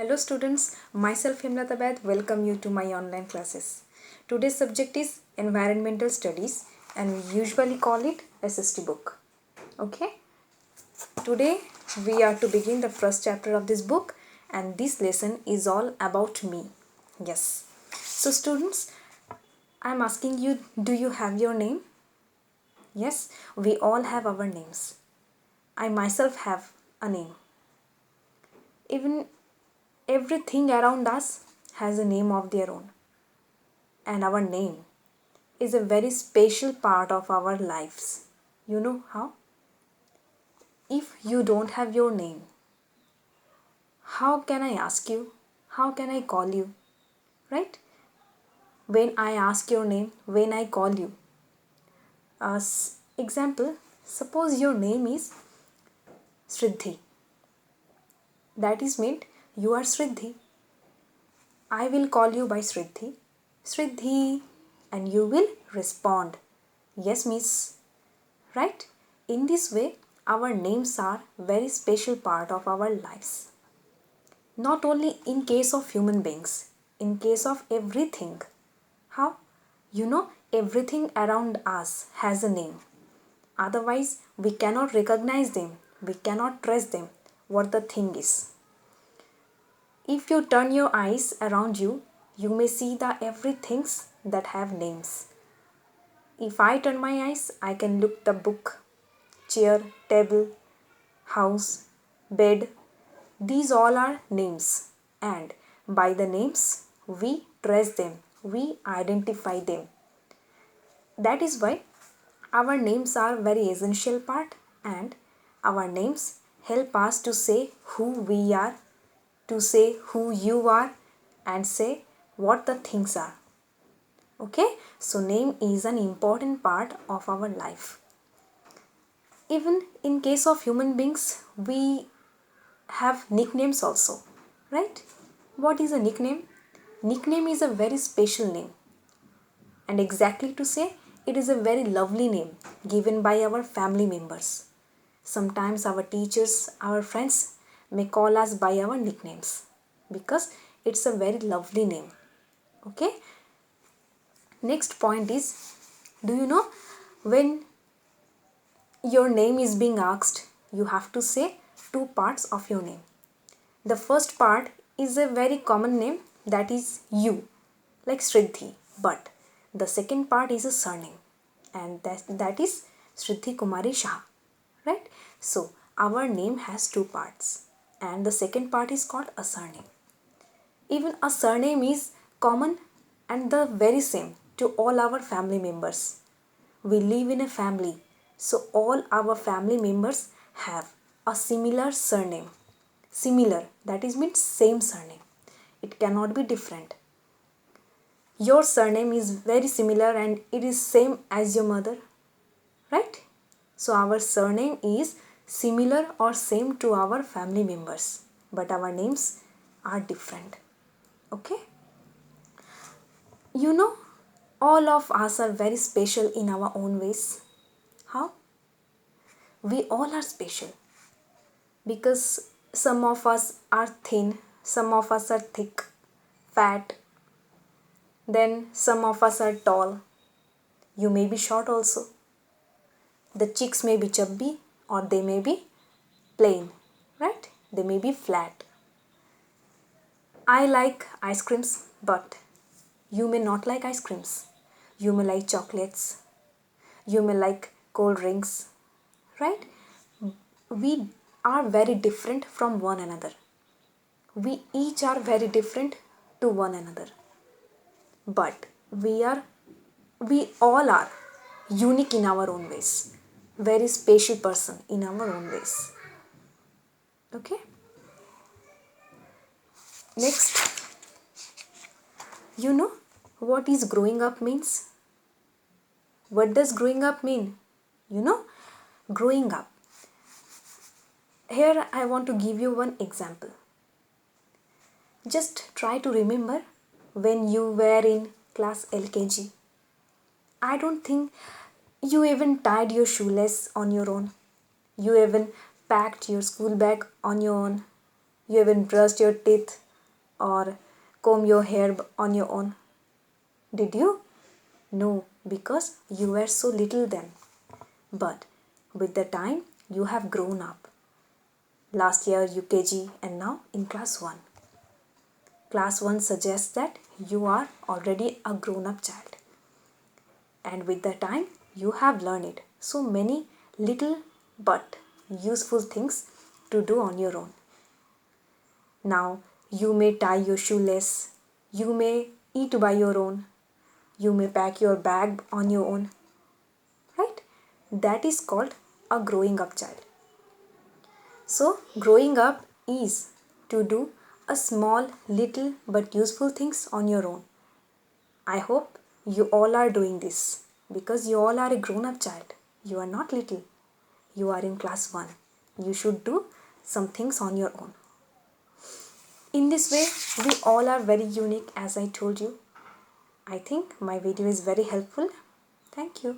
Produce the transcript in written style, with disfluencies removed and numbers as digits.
Hello students, myself Himrat Abad welcome you to my online classes. Today's subject is Environmental Studies and we usually call it SST book. Okay, today we are to begin the first chapter of this book and this lesson is all about me. Yes, so students, I am asking you, do you have your name? Yes, we all have our names. I myself have a name. Even everything around us has a name of their own. And our name is a very special part of our lives. You know how? If you don't have your name, how can I ask you? How can I call you? Right? When I ask your name, when I call you. Example, suppose your name is Sriddhi. That is meant you are Sriddhi. I will call you by Sriddhi. Sriddhi. And you will respond. Yes, miss. Right? In this way, our names are very special part of our lives. Not only in case of human beings, in case of everything. How? Everything around us has a name. Otherwise, we cannot recognize them. We cannot trace them, what the thing is. If you turn your eyes around you, you may see the everythings that have names. If I turn my eyes, I can look the book, chair, table, house, bed. These all are names, and by the names we trace them, we identify them. That is why our names are very essential part, and our names help us to say who we are, to say who you are, and say what the things are. Okay, so name is an important part of our life. Even in case of human beings, we have nicknames also, right? What is a nickname? Nickname is a very special name, and exactly to say, it is a very lovely name given by our family members. Sometimes our teachers, our friends may call us by our nicknames because it's a very lovely name. Okay? Next point is, do you know when your name is being asked, you have to say two parts of your name. The first part is a very common name, that is you, like Sriddhi, but the second part is a surname, and that is Sriddhi Kumari Shah, right? So our name has two parts and the second part is called a surname. Even a surname is common and the very same to all our family members. We live in a family, so all our family members have a similar surname. Similar, that is means same surname. It cannot be different. Your surname is very similar and it is same as your mother, right? So our surname is similar or same to our family members, but our names are different. Okay? You know, all of us are very special in our own ways. How? We all are special because some of us are thin, some of us are thick, fat, then some of us are tall. You may be short also. The cheeks may be chubby or they may be plain, right? They may be flat. I like ice creams, but you may not like ice creams. You may like chocolates. You may like cold drinks, right? We are very different from one another. We each are very different to one another. But we all are unique in our own ways. Very special person in our own ways. Okay? Next, you know what is growing up means? What does growing up mean? You know, growing up. Here I want to give you one example. Just try to remember when you were in class LKG. I don't think you even tied your shoelace on your own. You even packed your school bag on your own. You even brushed your teeth or comb your hair on your own? Did you? No, because you were so little then. But with the time, you have grown up. Last year UKG and now in class 1. Class 1 suggests that you are already a grown up child. And with the time, you have learned so many little but useful things to do on your own. Now, you may tie your shoelace, you may eat by your own, you may pack your bag on your own, right? That is called a growing up child. So, growing up is to do a small, little but useful things on your own. I hope you all are doing this because you all are a grown up child. You are not little. You are in class 1. You should do some things on your own. In this way, we all are very unique, as I told you. I think my video is very helpful. Thank you.